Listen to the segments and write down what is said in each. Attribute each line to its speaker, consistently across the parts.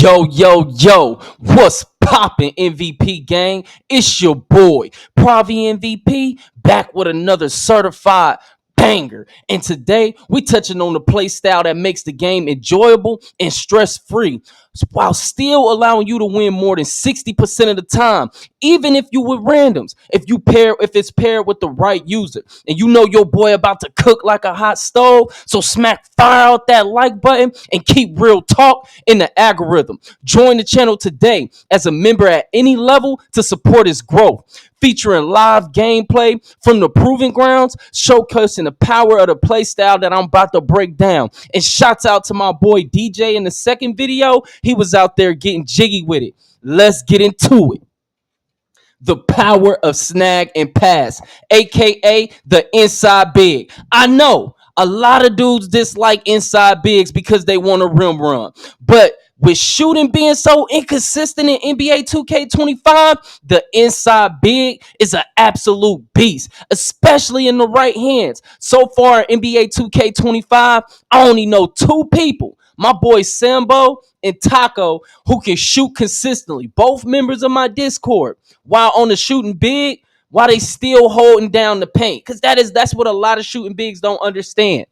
Speaker 1: Yo, what's poppin', MVP gang? It's your boy, Pravi MVP, back with another certified banger. And today, we touching on the play style that makes the game enjoyable and stress-free, while still allowing you to win more than 60% of the time, even if you with randoms. If it's paired with the right user. And you know your boy about to cook like a hot stove, so smack fire out that like button and keep real talk in the algorithm. Join the channel today as a member at any level to support its growth, featuring live gameplay from the proving grounds, showcasing the power of the play style that I'm about to break down. And shouts out to my boy DJ in the second video. He was out there getting jiggy with it. Let's get into it. The power of snag and pass, aka the inside big. I know a lot of dudes dislike inside bigs because they want a rim run, but with shooting being so inconsistent in NBA 2K25, the inside big is an absolute beast, especially in the right hands. So far in NBA 2K25, I only know two people, my boy Sambo and Taco, who can shoot consistently, both members of my Discord, while on the shooting big, while they still holding down the paint. Because that's what a lot of shooting bigs don't understand.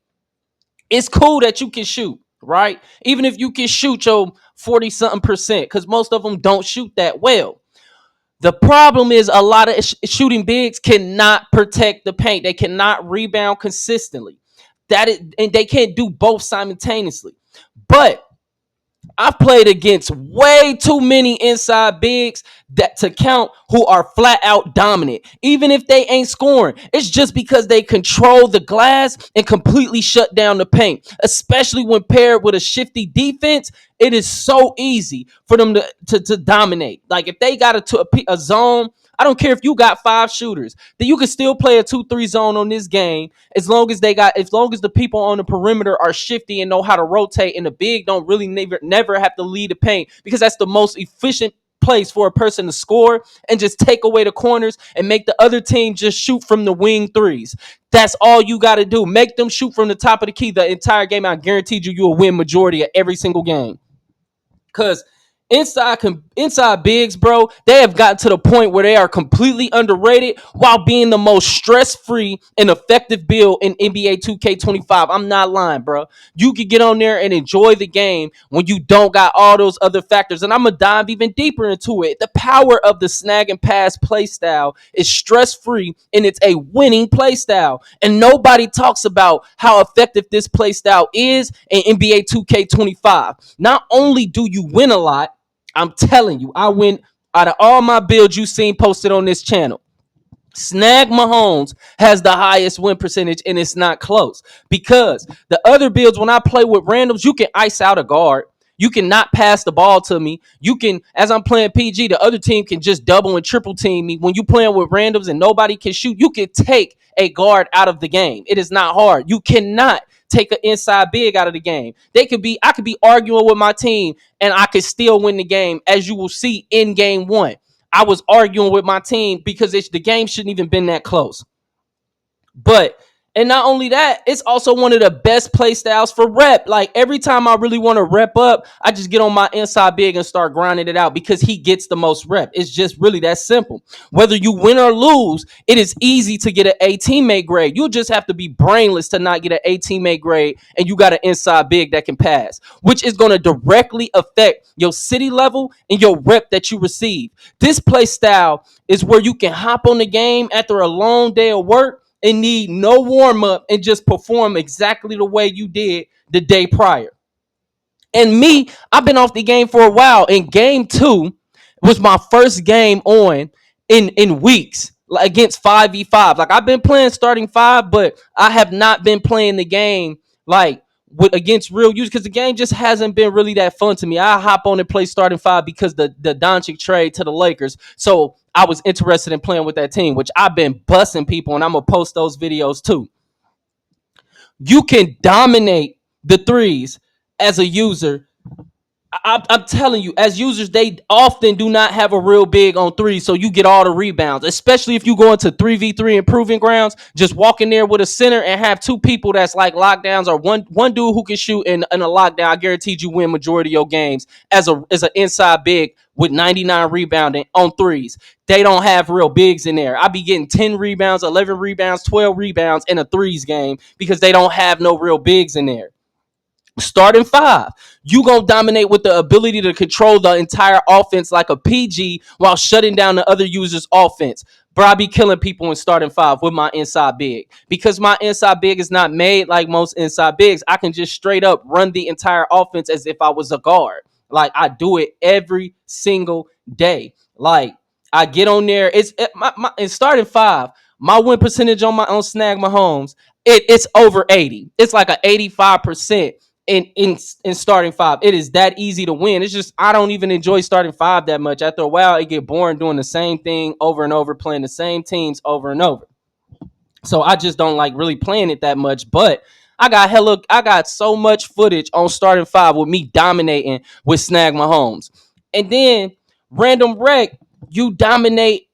Speaker 1: It's cool that you can shoot, right? Even if you can shoot your 40 something percent, because most of them don't shoot that well. The problem is a lot of shooting bigs cannot protect the paint. They cannot rebound consistently. And they can't do both simultaneously. But I've played against way too many inside bigs that to count who are flat out dominant. Even if they ain't scoring, it's just because they control the glass and completely shut down the paint. Especially when paired with a shifty defense, it is so easy for them to dominate. Like if they got a zone, I don't care if you got 5 shooters, then you can still play a 2-3 zone on this game as long as the people on the perimeter are shifty and know how to rotate, and the big don't really never have to lead the paint, because that's the most efficient place for a person to score and just take away the corners and make the other team just shoot from the wing threes. That's all you got to do. Make them shoot from the top of the key the entire game. I guarantee you'll win majority of every single game. Because inside bigs, bro, they have gotten to the point where they are completely underrated while being the most stress-free and effective build in NBA 2K25. I'm not lying, bro. You can get on there and enjoy the game when you don't got all those other factors. And I'm going to dive even deeper into it. The power of the snag and pass play style is stress-free, and it's a winning play style. And nobody talks about how effective this play style is in NBA 2K25. Not only do you win a lot, I'm telling you, I win out of all my builds you've seen posted on this channel. Snag Mahomes has the highest win percentage, and it's not close. Because the other builds, when I play with randoms, you can ice out a guard. You can not pass the ball to me. You can, as I'm playing PG, the other team can just double and triple team me. When you playing with randoms and nobody can shoot, you can take a guard out of the game. It is not hard. You cannot take an inside big out of the game. I could be arguing with my team and I could still win the game, as you will see in game 1. I was arguing with my team because the game shouldn't even been that close. And not only that, it's also one of the best play styles for rep. Like every time I really want to rep up, I just get on my inside big and start grinding it out because he gets the most rep. It's just really that simple. Whether you win or lose, it is easy to get an A teammate grade. You just have to be brainless to not get an A teammate grade, and you got an inside big that can pass, which is going to directly affect your city level and your rep that you receive. This play style is where you can hop on the game after a long day of work and need no warm-up and just perform exactly the way you did the day prior. And me, I've been off the game for a while, and game 2 was my first game on in weeks, like against 5v5. Like I've been playing starting 5, but I have not been playing the game like against real users, because the game just hasn't been really that fun to me. I hop on and play starting 5 because the Doncic trade to the Lakers. So I was interested in playing with that team, which I've been busting people, and I'm going to post those videos too. You can dominate the threes as a user. I'm telling you, as users, they often do not have a real big on three, so you get all the rebounds. Especially if you go into 3v3 improving grounds, just walk in there with a center and have two people that's like lockdowns, or one dude who can shoot in a lockdown. I guarantee you win majority of your games as an inside big with 99 rebounding on threes. They don't have real bigs in there. I be getting 10 rebounds, 11 rebounds, 12 rebounds in a threes game because they don't have no real bigs in there. Starting five, you gonna dominate with the ability to control the entire offense like a PG while shutting down the other user's offense. Bro, I be killing people in starting five with my inside big because my inside big is not made like most inside bigs. I can just straight up run the entire offense as if I was a guard. Like I do it every single day. Like I get on there. In starting five. My win percentage on Snag Mahomes, it's over 80. It's like a 85% in starting five. It is that easy to win. It's just I don't even enjoy starting five that much. After a while, it get boring doing the same thing over and over, playing the same teams over and over. So I just don't like really playing it that much. But I got so much footage on starting five with me dominating with Snag Mahomes. And then random wreck, you dominate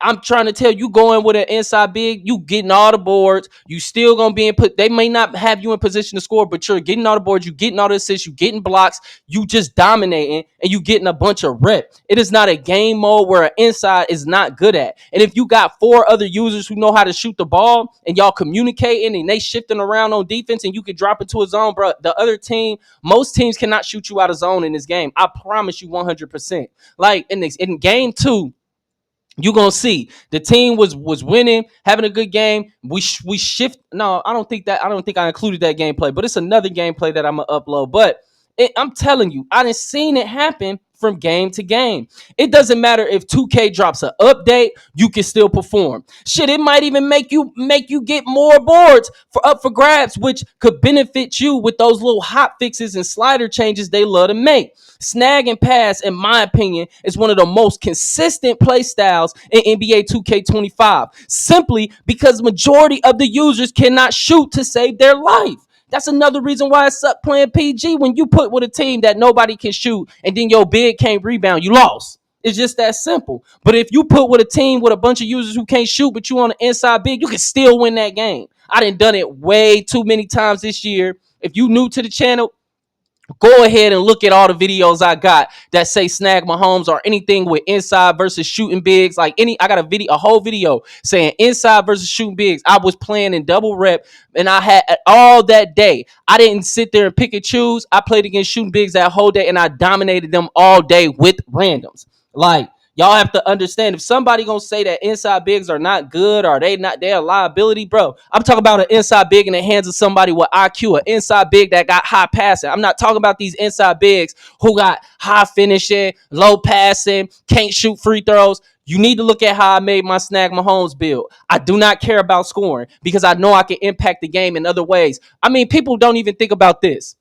Speaker 1: I'm trying to tell you, going with an inside big, you getting all the boards. You still gonna be in put. They may not have you in position to score, but you're getting all the boards. You getting all the assists. You getting blocks. You just dominating, and you getting a bunch of rep. It is not a game mode where an inside is not good at. And if you got four other users who know how to shoot the ball, and y'all communicating and they shifting around on defense, and you can drop into a zone, bro. The other team, most teams cannot shoot you out of zone in this game. I promise you, 100%. Like in game two, you gonna see the team was winning, having a good game. We shift. No, I don't think I included that gameplay, but it's another gameplay that I'm gonna upload. But I'm telling you, I done seen it happen from game to game. It doesn't matter if 2K drops an update, you can still perform. Shit, it might even make you get more boards for up for grabs, which could benefit you with those little hot fixes and slider changes they love to make. Snag and pass, in my opinion, is one of the most consistent play styles in NBA 2K25, simply because majority of the users cannot shoot to save their life. That's another reason why it sucked playing PG. When you put with a team that nobody can shoot and then your big can't rebound, you lost. It's just that simple. But if you put with a team with a bunch of users who can't shoot, but you on the inside big, you can still win that game. I done it way too many times this year. If you new to the channel, go ahead and look at all the videos I got that say Snag Mahomes or anything with inside versus shooting bigs. I got a whole video saying inside versus shooting bigs. I was playing in double rep, and I had all that day. I didn't sit there and pick and choose. I played against shooting bigs that whole day, and I dominated them all day with randoms. Like, y'all have to understand, if somebody gonna say that inside bigs are not good or they're a liability, bro. I'm talking about an inside big in the hands of somebody with IQ, an inside big that got high passing. I'm not talking about these inside bigs who got high finishing, low passing, can't shoot free throws. You need to look at how I made my Snag Mahomes build. I do not care about scoring because I know I can impact the game in other ways. I mean, people don't even think about this.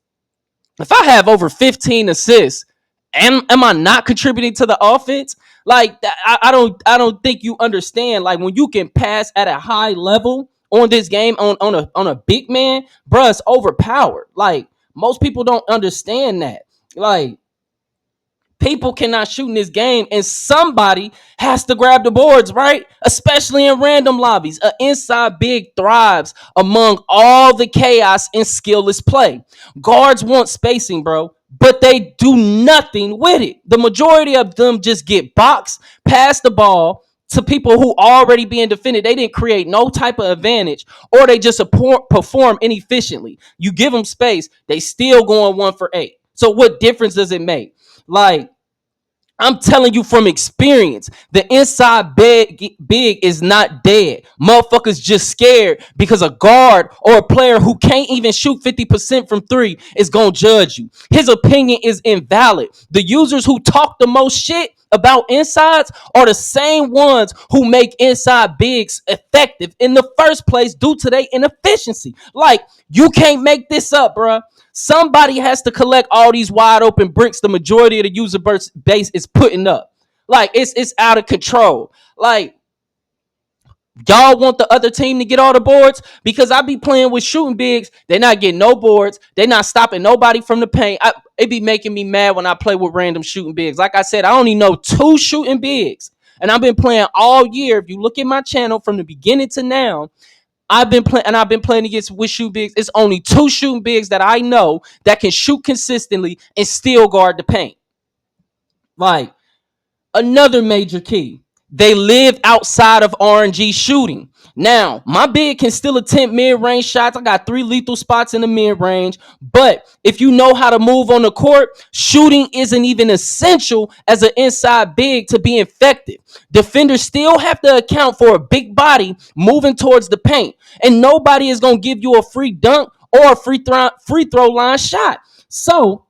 Speaker 1: If I have over 15 assists, am I not contributing to the offense? Like, I don't think you understand. Like, when you can pass at a high level on this game on a big man, bruh, it's overpowered. Like, most people don't understand that. Like, people cannot shoot in this game, and somebody has to grab the boards, right? Especially in random lobbies. An inside big thrives among all the chaos and skillless play. Guards want spacing, bro, but they do nothing with it. The majority of them just get boxed, pass the ball to people who already being defended. They didn't create no type of advantage, or they just perform inefficiently. You give them space, they still going 1 for 8. So what difference does it make? Like, I'm telling you from experience, the inside big is not dead. Motherfuckers just scared because a guard or a player who can't even shoot 50% from three is going to judge you. His opinion is invalid. The users who talk the most shit about insides are the same ones who make inside bigs effective in the first place due to their inefficiency. Like, you can't make this up, bruh. Somebody has to collect all these wide open bricks the majority of the user base is putting up. Like, it's out of control. Like, Y'all want the other team to get all the boards because I be playing with shooting bigs. They not getting no boards. They not stopping nobody from the paint. It be making me mad when I play with random shooting bigs. Like I said, I only know 2 shooting bigs, and I've been playing all year. If you look at my channel from the beginning to now, I've been playing against with shoot bigs. It's only 2 shooting bigs that I know that can shoot consistently and still guard the paint. Like, another major key, they live outside of RNG shooting. Now, my big can still attempt mid-range shots. I got 3 lethal spots in the mid-range. But if you know how to move on the court, shooting isn't even essential as an inside big to be effective. Defenders still have to account for a big body moving towards the paint. And nobody is going to give you a free dunk or a free throw line shot. So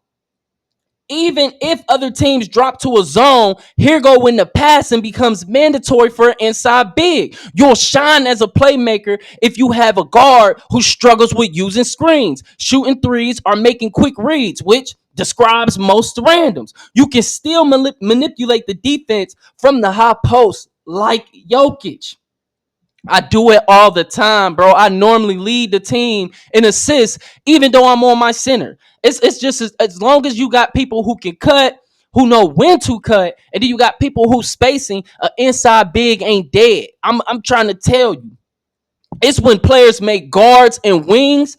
Speaker 1: even if other teams drop to a zone, here go when the passing becomes mandatory for an inside big. You'll shine as a playmaker if you have a guard who struggles with using screens, shooting threes, or making quick reads, which describes most randoms. You can still manipulate the defense from the high post like Jokic. I do it all the time, bro. I normally lead the team in assists, even though I'm on my center. It's just as long as you got people who can cut, who know when to cut, and then you got people who spacing. An inside big ain't dead. I'm trying to tell you. It's when players make guards and wings,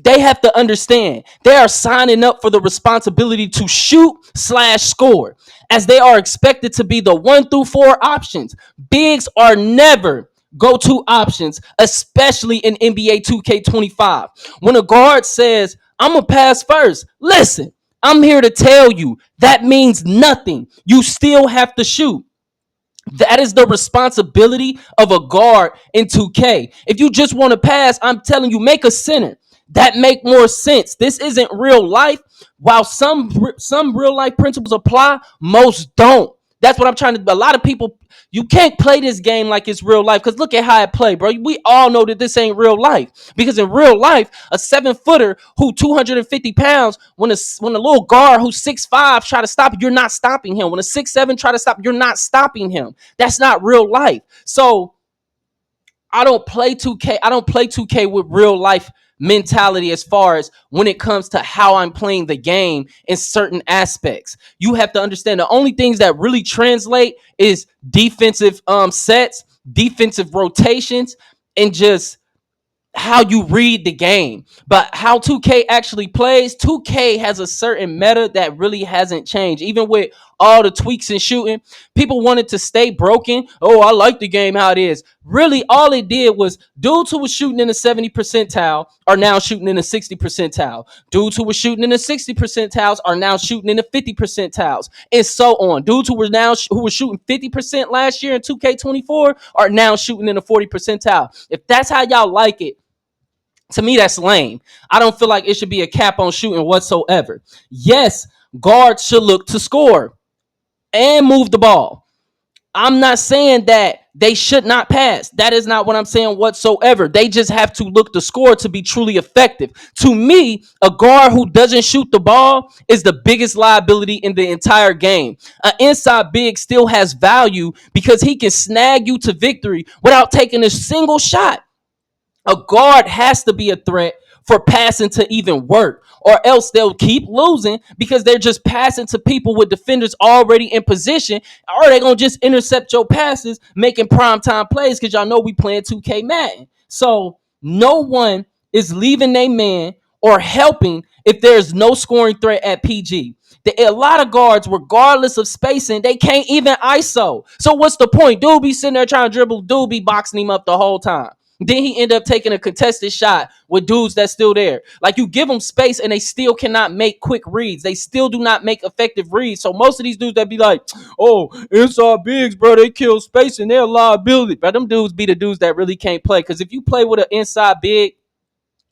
Speaker 1: they have to understand they are signing up for the responsibility to shoot/score, as they are expected to be the 1 through 4 options. Bigs are never go-to options, especially in NBA 2K25. When a guard says, I'm going to pass first, listen, I'm here to tell you that means nothing. You still have to shoot. That is the responsibility of a guard in 2K. If you just want to pass, I'm telling you, make a center. That make more sense. This isn't real life. While some real life principles apply, most don't. That's what I'm trying to. A lot of people, you can't play this game like it's real life because look at how it play, bro. We all know that this ain't real life because in real life, a 7-footer who 250 pounds, when a little guard who's 6'5" try to stop, you're not stopping him. When a 6'7" try to stop, you're not stopping him. That's not real life. So I don't play 2K. I don't play 2K with real life mentality as far as when it comes to how I'm playing the game in certain aspects. You have to understand the only things that really translate is defensive sets, defensive rotations, and just how you read the game. But how 2K actually plays, 2K has a certain meta that really hasn't changed. Even with all the tweaks and shooting, people wanted to stay broken. Oh, I like the game how it is. Really, all it did was dudes who was shooting in the 70 percentile are now shooting in the 60 percentile. Dudes who were shooting in the 60 percentiles are now shooting in the 50 percentiles, and so on. Dudes who were shooting 50% last year in 2K24 are now shooting in the 40 percentile. If that's how y'all like it, to me, that's lame. I don't feel like it should be a cap on shooting whatsoever. Yes, guards should look to score and move the ball. I'm not saying that they should not pass. That is not what I'm saying whatsoever. They just have to look to score to be truly effective. To me, a guard who doesn't shoot the ball is the biggest liability in the entire game. An inside big still has value because he can snag you to victory without taking a single shot. A guard has to be a threat for passing to even work, or else they'll keep losing because they're just passing to people with defenders already in position, or they're going to just intercept your passes, making primetime plays because y'all know we playing 2K Madden. So no one is leaving their man or helping if there's no scoring threat at PG. A lot of guards, regardless of spacing, they can't even ISO. So what's the point? Dude be sitting there trying to dribble. Dude be boxing him up the whole time. Then he end up taking a contested shot with dudes that's still there. Like, you give them space and they still cannot make quick reads. They still do not make effective reads. So most of these dudes that be like, oh, inside bigs, bro, they kill space and they're a liability. But them dudes be the dudes that really can't play. Because if you play with an inside big,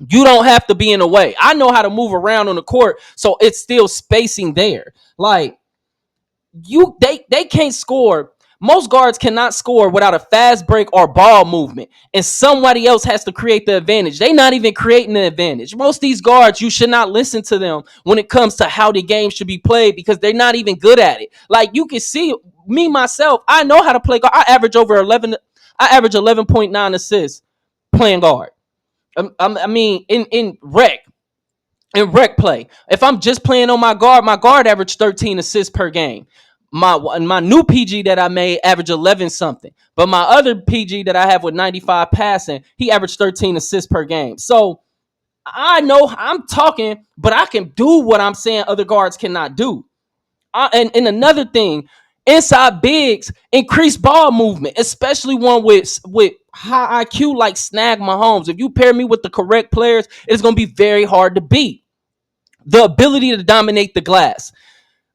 Speaker 1: you don't have to be in the way. I know how to move around on the court, so it's still spacing there. Like, they can't score. Most guards cannot score without a fast break or ball movement, and somebody else has to create the advantage. They not even creating the advantage. Most of these guards, you should not listen to them when it comes to how the game should be played because they're not even good at it. Like, you can see me myself, I know how to play guard. I average over 11. I average 11.9 assists playing guard. I mean, in rec play. If I'm just playing on my guard average 13 assists per game. My new PG that I made averaged 11 something. But my other PG that I have with 95 passing, he averaged 13 assists per game. So I know I'm talking, but I can do what I'm saying other guards cannot do. And another thing, inside bigs increase ball movement, especially one with high IQ like Snag Mahomes. If you pair me with the correct players, it's going to be very hard to beat. The ability to dominate the glass.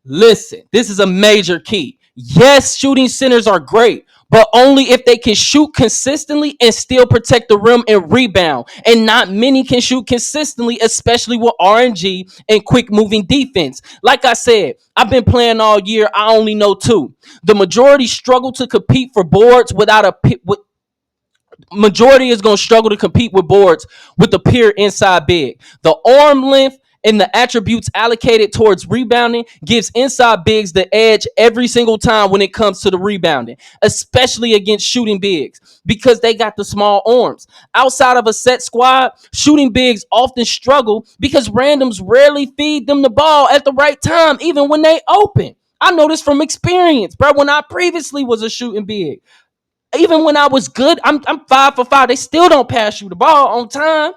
Speaker 1: Listen, this is a major key. Yes, shooting centers are great, but only if they can shoot consistently and still protect the rim and rebound. And not many can shoot consistently, especially with RNG and quick moving defense. Like I said, I've been playing all year. I only know two. The majority struggle to compete for boards without a majority is going to struggle to compete with boards with the pure inside big. The arm length and the attributes allocated towards rebounding gives inside bigs the edge every single time when it comes to the rebounding, especially against shooting bigs because they got the small arms. Outside of a set squad, shooting bigs often struggle because randoms rarely feed them the ball at the right time, even when they open. I know this from experience, bro. When I previously was a shooting big, even when I was good, I'm 5 for 5. They still don't pass you the ball on time.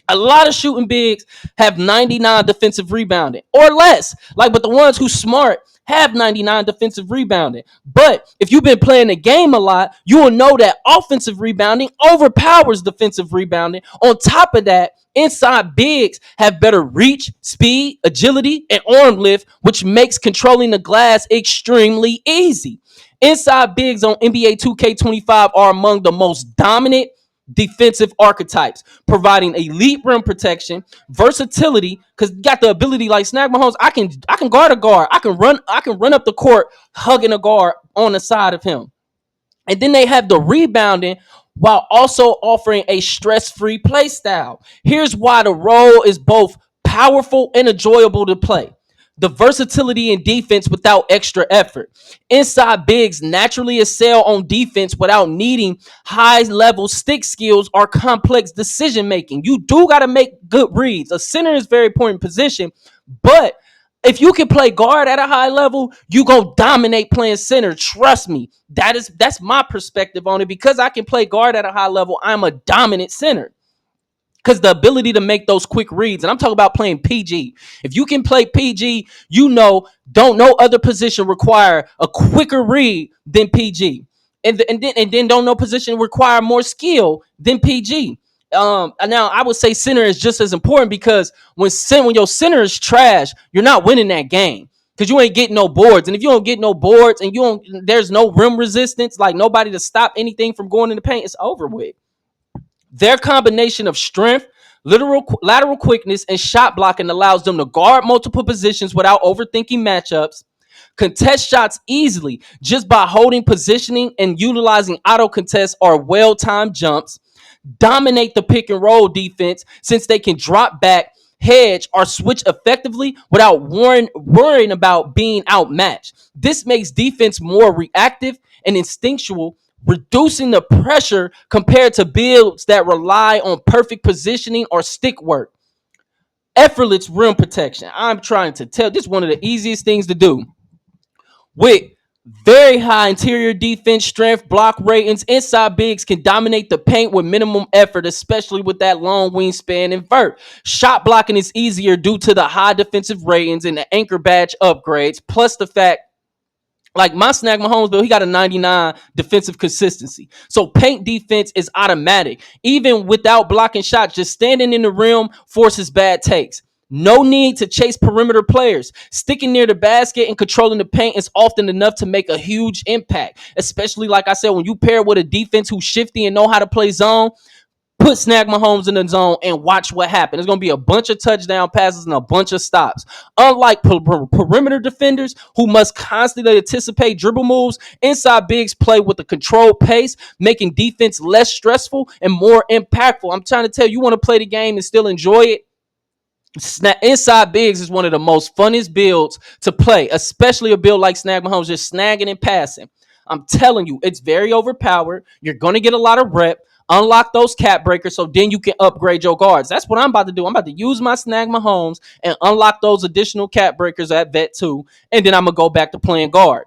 Speaker 1: A lot of shooting bigs have 99 defensive rebounding or less. But the ones who smart have 99 defensive rebounding. But if you've been playing the game a lot, you will know that offensive rebounding overpowers defensive rebounding. On top of that, inside bigs have better reach, speed, agility, and arm lift, which makes controlling the glass extremely easy. Inside bigs on NBA 2K25 are among the most dominant defensive archetypes, providing elite rim protection, versatility, because you got the ability like Snag Mahomes. I can guard a guard. I can run up the court hugging a guard on the side of him. And then they have the rebounding while also offering a stress-free play style. Here's why the role is both powerful and enjoyable to play. The versatility in defense without extra effort. Inside bigs naturally excel on defense without needing high level stick skills or complex decision making. You do got to make good reads. A center is a very important position, but if you can play guard at a high level, you gonna dominate playing center. Trust me. That's my perspective on it. Because I can play guard at a high level, I'm a dominant center. Because the ability to make those quick reads, and I'm talking about playing PG. If you can play PG, don't no other position require a quicker read than PG, and then don't no position require more skill than PG. Now I would say center is just as important because when your center is trash, you're not winning that game because you ain't getting no boards, and if you don't get no boards and there's no rim resistance, like nobody to stop anything from going in the paint, it's over with. Their combination of strength, lateral quickness, and shot blocking allows them to guard multiple positions without overthinking matchups, contest shots easily just by holding positioning and utilizing auto contests or well-timed jumps, dominate the pick and roll defense since they can drop back, hedge, or switch effectively without worrying about being outmatched. This makes defense more reactive and instinctual, reducing the pressure compared to builds that rely on perfect positioning or stick work. Effortless rim protection. I'm trying to tell this is one of the easiest things to do. With very high interior defense strength, block ratings, inside bigs can dominate the paint with minimum effort, especially with that long wingspan and vert. Shot blocking is easier due to the high defensive ratings and the anchor badge upgrades, plus the fact like my Snag Mahomes, Bill, he got a 99 defensive consistency. So paint defense is automatic. Even without blocking shots, just standing in the rim forces bad takes. No need to chase perimeter players. Sticking near the basket and controlling the paint is often enough to make a huge impact. Especially, like I said, when you pair with a defense who's shifty and know how to play zone, put Snag Mahomes in the zone and watch what happens. There's going to be a bunch of touchdown passes and a bunch of stops. Unlike perimeter defenders who must constantly anticipate dribble moves, inside bigs play with a controlled pace, making defense less stressful and more impactful. I'm trying to tell you, you want to play the game and still enjoy it. Inside bigs is one of the most funnest builds to play, especially a build like Snag Mahomes, just snagging and passing. I'm telling you, it's very overpowered. You're going to get a lot of rep. Unlock those cap breakers so then you can upgrade your guards. That's what I'm about to do. I'm about to use my Snag Mahomes and unlock those additional cap breakers at vet 2, and then I'm going to go back to playing guard.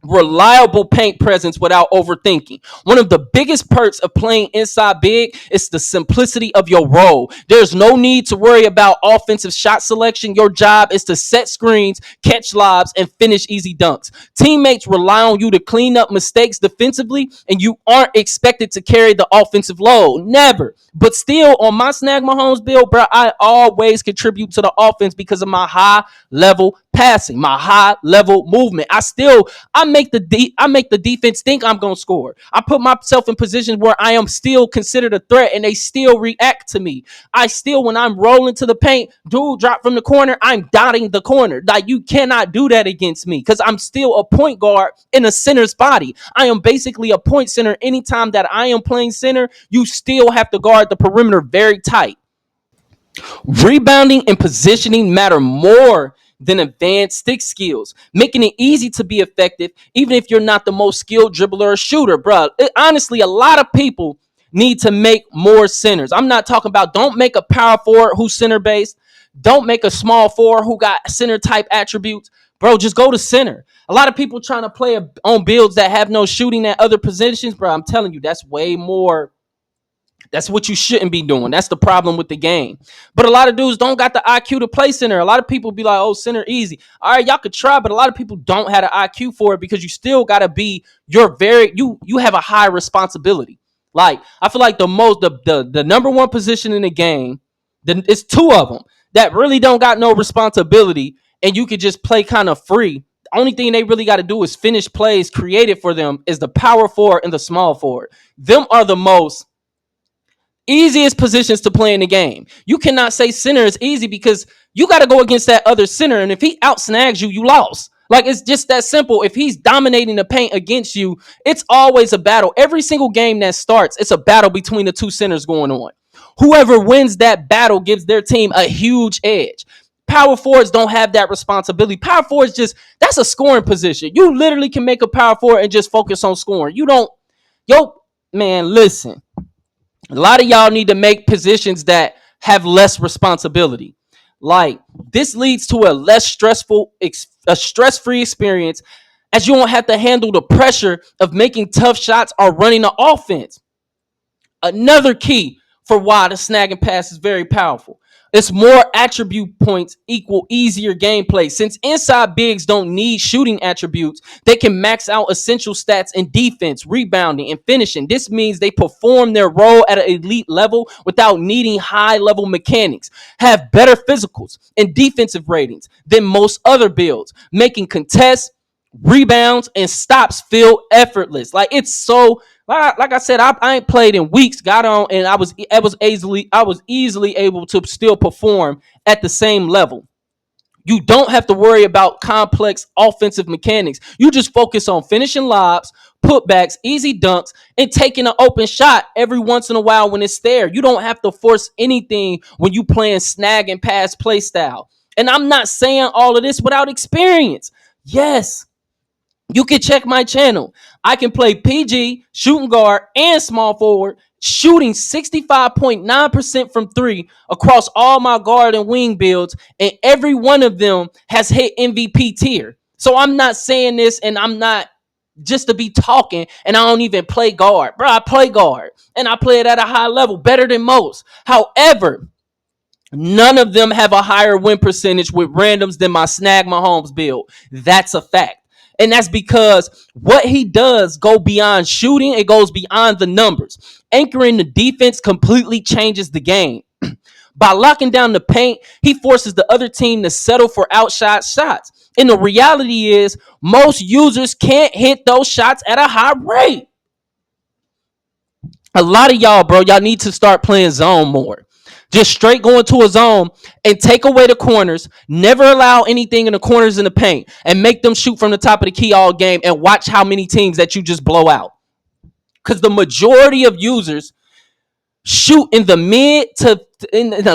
Speaker 1: Reliable paint presence without overthinking. One of the biggest perks of playing inside big is the simplicity of your role. There's no need to worry about offensive shot selection. Your job is to set screens, catch lobs, and finish easy dunks. Teammates rely on you to clean up mistakes defensively, and you aren't expected to carry the offensive load. Never. But still, on my Snag Mahomes build, bro, I always contribute to the offense because of my high level passing, my high level movement. I make the defense think I'm gonna score. I put myself in positions where I am still considered a threat, and they still react to me. I still, when I'm rolling to the paint, dude drop from the corner, I'm dotting the corner. Like, you cannot do that against me because I'm still a point guard in a center's body. I am basically a point center. Anytime that I am playing center, you still have to guard the perimeter very tight. Rebounding and positioning matter more than advanced stick skills, making it easy to be effective, even if you're not the most skilled dribbler or shooter, bro. Honestly, a lot of people need to make more centers. I'm not talking about don't make a power forward who's center based. Don't make a small forward who got center type attributes. Bro, just go to center. A lot of people trying to play on builds that have no shooting at other positions, bro. I'm telling you, that's way more. That's what you shouldn't be doing. That's the problem with the game. But a lot of dudes don't got the IQ to play center. A lot of people be like, oh, center easy. All right, y'all could try, but a lot of people don't have the IQ for it because you still gotta be you have a high responsibility. Like, I feel like the number one position in the game, it's two of them that really don't got no responsibility, and you could just play kind of free. The only thing they really got to do is finish plays created for them is the power forward and the small forward. Them are the most easiest positions to play in the game. You cannot say center is easy because you got to go against that other center, and if he out snags you, you lost. Like, it's just that simple. If he's dominating the paint against you, it's always a battle. Every single game that starts, it's a battle between the two centers going on. Whoever wins that battle gives their team a huge edge. Power forwards don't have that responsibility. Power forwards that's a scoring position. You literally can make a power forward and just focus on scoring. You don't, yo, man, listen. A lot of y'all need to make positions that have less responsibility. Like, this leads to a less a stress-free experience, as you don't have to handle the pressure of making tough shots or running the offense. Another key for why the snag and pass is very powerful. It's more attribute points equal easier gameplay. Since inside bigs don't need shooting attributes, they can max out essential stats in defense, rebounding, and finishing. This means they perform their role at an elite level without needing high level mechanics, have better physicals and defensive ratings than most other builds, making contests, rebounds, and stops feel effortless. Like, it's so, like I said, I ain't played in weeks, got on, and I was easily able to still perform at the same level. You don't have to worry about complex offensive mechanics. You just focus on finishing lobs, putbacks, easy dunks, and taking an open shot every once in a while when it's there. You don't have to force anything when you playing snag and pass play style. And I'm not saying all of this without experience. Yes, you can check my channel. I can play PG, shooting guard, and small forward, shooting 65.9% from three across all my guard and wing builds, and every one of them has hit MVP tier. So I'm not saying this, and I'm not just to be talking, and I don't even play guard. Bro, I play guard, and I play it at a high level, better than most. However, none of them have a higher win percentage with randoms than my Snag Mahomes build. That's a fact. And that's because what he does go beyond shooting. It goes beyond the numbers. Anchoring the defense completely changes the game. By locking down the paint, he forces the other team to settle for outshot shots. And the reality is, most users can't hit those shots at a high rate. A lot of y'all need to start playing zone more. Just straight going to a zone and take away the corners. Never allow anything in the corners in the paint and make them shoot from the top of the key all game, and watch how many teams that you just blow out. Because the majority of users shoot in the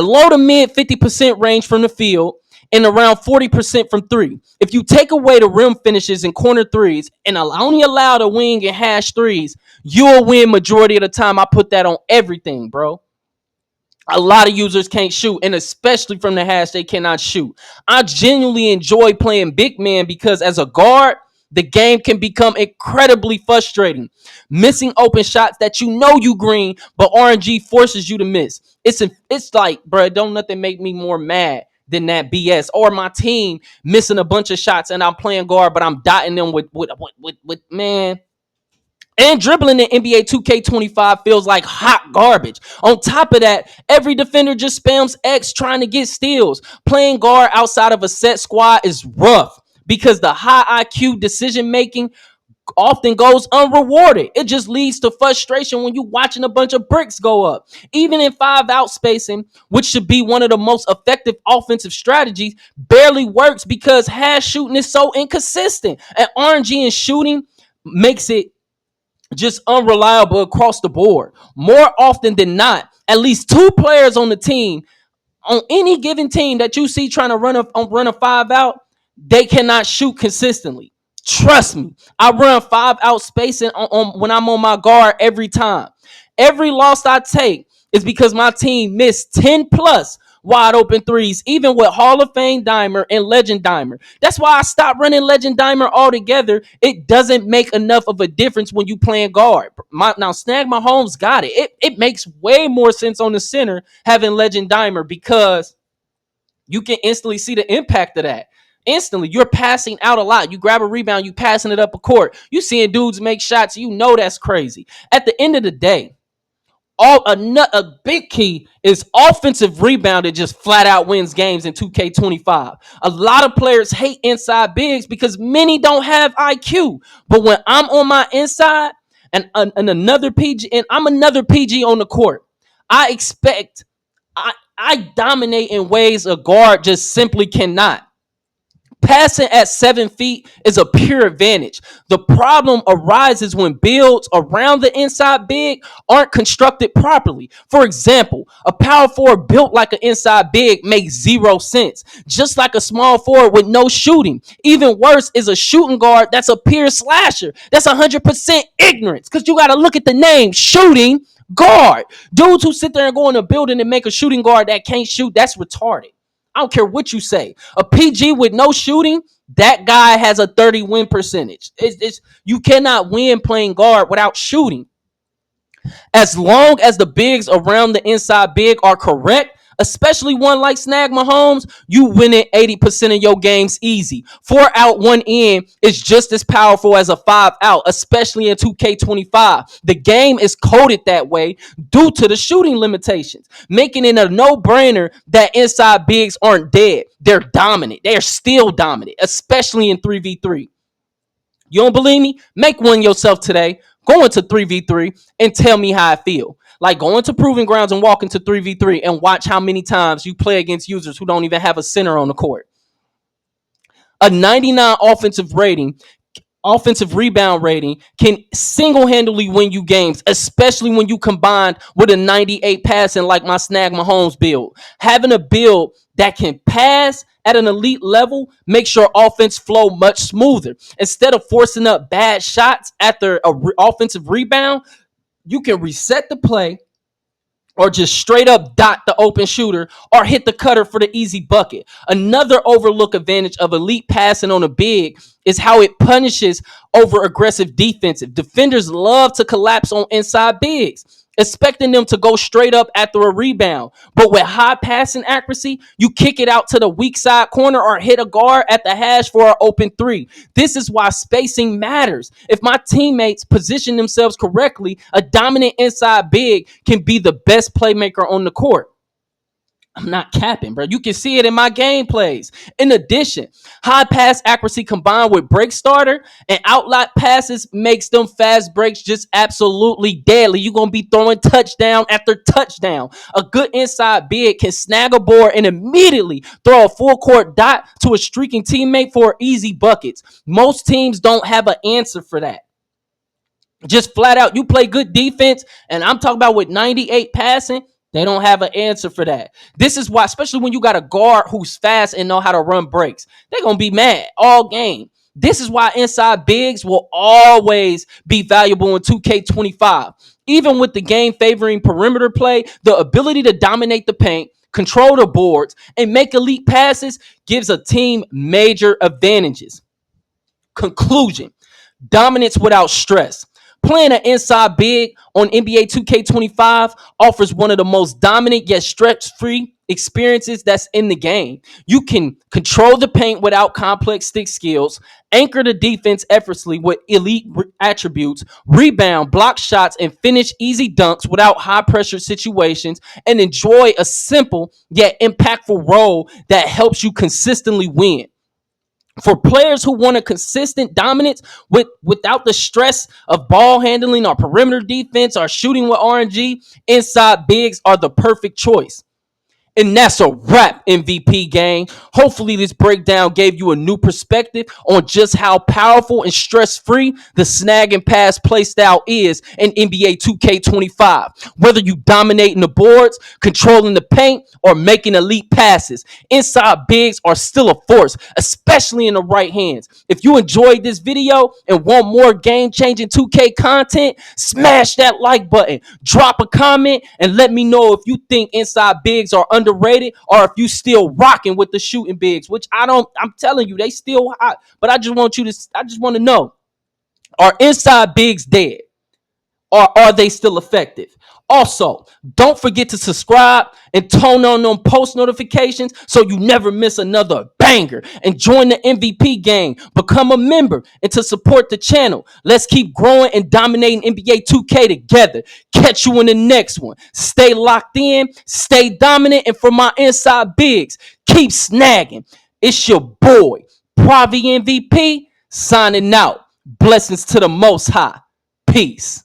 Speaker 1: low to mid 50% range from the field, and around 40% from three. If you take away the rim finishes and corner threes and only allow the wing and hash threes, you'll win majority of the time. I put that on everything, bro. A lot of users can't shoot, and especially from the hash, they cannot shoot. I genuinely enjoy playing big man because as a guard, the game can become incredibly frustrating. Missing open shots that you know you green, but RNG forces you to miss. It's like, bro, don't nothing make me more mad than that BS. Or my team missing a bunch of shots and I'm playing guard, but I'm dotting them with man. And dribbling in NBA 2K25 feels like hot garbage. On top of that, every defender just spams X trying to get steals. Playing guard outside of a set squad is rough because the high IQ decision making often goes unrewarded. It just leads to frustration when you're watching a bunch of bricks go up. Even in 5-out spacing, which should be one of the most effective offensive strategies, barely works because hash shooting is so inconsistent. And RNG and shooting makes it just unreliable across the board. More often than not, at least two players on the team, on any given team that you see trying to run a 5-out, they cannot shoot consistently. Trust me, I run 5-out spacing when I'm on my guard every time. Every loss I take is because my team missed 10 plus wide open threes, even with Hall of Fame Dimer and Legend Dimer. That's why I stopped running Legend Dimer altogether. It doesn't make enough of a difference when you playing guard. Now, Snag Mahomes got it. It makes way more sense on the center having Legend Dimer because you can instantly see the impact of that. Instantly, you're passing out a lot. You grab a rebound, you passing it up a court. You seeing dudes make shots. You know that's crazy. At the end of the day, a big key is offensive rebound that just flat out wins games in 2K25. A lot of players hate inside bigs because many don't have IQ. But when I'm on my inside and another PG and I'm another PG on the court, I expect I dominate in ways a guard just simply cannot. Passing at 7 feet is a pure advantage. The problem arises when builds around the inside big aren't constructed properly. For example, a power forward built like an inside big makes zero sense, just like a small forward with no shooting. Even worse is a shooting guard that's a pure slasher. That's 100% ignorance because you got to look at the name shooting guard. Dudes who sit there and go in a building and make a shooting guard that can't shoot, that's retarded. I don't care what you say. A PG with no shooting, that guy has a 30 win percentage. You cannot win playing guard without shooting. As long as the bigs around the inside big are correct, especially one like Snag Mahomes, you winning 80% of your games easy. 4-out, 1 in is just as powerful as a 5-out, especially in 2K25. The game is coded that way due to the shooting limitations, making it a no-brainer that inside bigs aren't dead. They're dominant. They're still dominant, especially in 3v3. You don't believe me? Make one yourself today. Go into 3v3 and tell me how I feel. Like go into Proving Grounds and walk into 3v3 and watch how many times you play against users who don't even have a center on the court. A 99 offensive rebound rating can single-handedly win you games, especially when you combine with a 98 passing like my Snag Mahomes build. Having a build that can pass at an elite level makes your offense flow much smoother. Instead of forcing up bad shots after an offensive rebound, you can reset the play or just straight up dot the open shooter or hit the cutter for the easy bucket. Another overlooked advantage of elite passing on a big is how it punishes over aggressive defensive. Defenders love to collapse on inside bigs, expecting them to go straight up after a rebound. But with high passing accuracy, you kick it out to the weak side corner or hit a guard at the hash for an open three. This is why spacing matters. If my teammates position themselves correctly, a dominant inside big can be the best playmaker on the court. I'm not capping, bro. You can see it in my gameplays. In addition, high pass accuracy combined with break starter and outlet passes makes them fast breaks just absolutely deadly. You're going to be throwing touchdown after touchdown. A good inside big can snag a board and immediately throw a full court dot to a streaking teammate for easy buckets. Most teams don't have an answer for that. Just flat out, you play good defense, and I'm talking about with 98 passing, They don't have an answer for that. This is why, especially when you got a guard who's fast and know how to run breaks, they're gonna be mad all game. This is why inside bigs will always be valuable in 2K25. Even with the game favoring perimeter play, the ability to dominate the paint, control the boards, and make elite passes gives a team major advantages. Conclusion: dominance without stress. Playing an inside big on NBA 2K25 offers one of the most dominant yet stress-free experiences that's in the game. You can control the paint without complex stick skills, anchor the defense effortlessly with elite attributes, rebound, block shots, and finish easy dunks without high-pressure situations, and enjoy a simple yet impactful role that helps you consistently win. For players who want a consistent dominance without the stress of ball handling or perimeter defense or shooting with RNG, inside bigs are the perfect choice. And that's a wrap, MVP gang. Hopefully, this breakdown gave you a new perspective on just how powerful and stress-free the Snag and Pass playstyle is in NBA 2K25. Whether you dominating the boards, controlling the paint, or making elite passes, inside bigs are still a force, especially in the right hands. If you enjoyed this video and want more game-changing 2K content, smash that like button, drop a comment, and let me know if you think inside bigs are underrated or if you still rocking with the shooting bigs, which I don't. I'm telling you, they still hot. But I just want to know, are inside bigs dead? Or are they still effective? Also, don't forget to subscribe and turn on them post notifications so you never miss another banger. And join the MVP gang. Become a member and to support the channel. Let's keep growing and dominating NBA 2K together. Catch you in the next one. Stay locked in, stay dominant, and for my inside bigs, keep snagging. It's your boy, Pravi MVP, signing out. Blessings to the Most High. Peace.